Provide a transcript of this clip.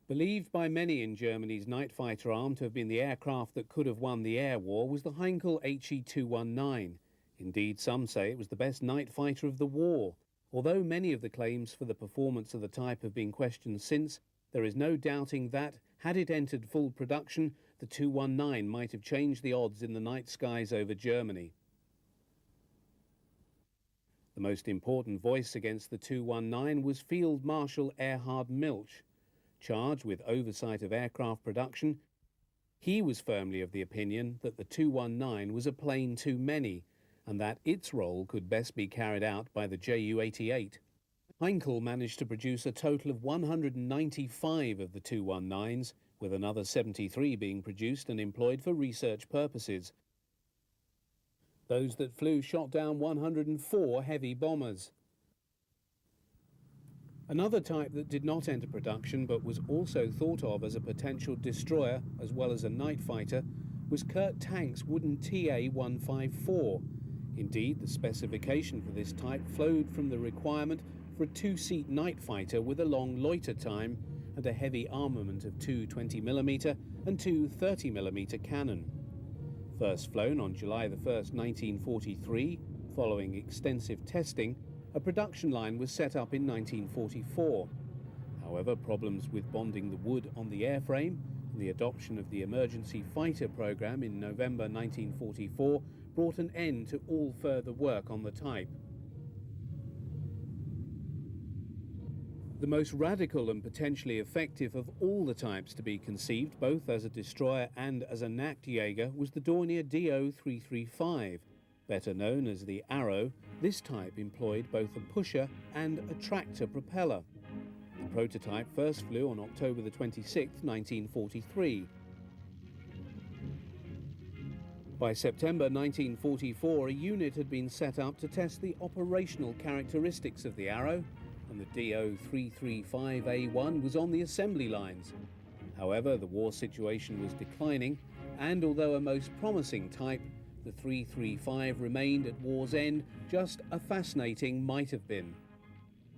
Believed by many in Germany's night fighter arm to have been the aircraft that could have won the air war was the Heinkel HE 219. Indeed, some say it was the best night fighter of the war. Although many of the claims for the performance of the type have been questioned since, there is no doubting that, had it entered full production, the 219 might have changed the odds in the night skies over Germany. The most important voice against the 219 was Field Marshal Erhard Milch. Charged with oversight of aircraft production, he was firmly of the opinion that the 219 was a plane too many and that its role could best be carried out by the Ju-88. Heinkel managed to produce a total of 195 of the 219s, with another 73 being produced and employed for research purposes. Those that flew shot down 104 heavy bombers. Another type that did not enter production but was also thought of as a potential destroyer as well as a night fighter was Kurt Tank's wooden TA-154. Indeed, the specification for this type flowed from the requirement for a two-seat night fighter with a long loiter time and a heavy armament of two 20mm and two 30mm cannon. First flown on July 1, 1943, following extensive testing, a production line was set up in 1944. However, problems with bonding the wood on the airframe and the adoption of the emergency fighter program in November 1944 brought an end to all further work on the type. The most radical and potentially effective of all the types to be conceived, both as a destroyer and as a Nachtjäger, was the Dornier DO-335. Better known as the Arrow, this type employed both a pusher and a tractor propeller. The prototype first flew on October 26, 1943. By September 1944, a unit had been set up to test the operational characteristics of the Arrow, and the DO-335A1 was on the assembly lines. However, the war situation was declining, and although a most promising type, the 335 remained at war's end just a fascinating might have been.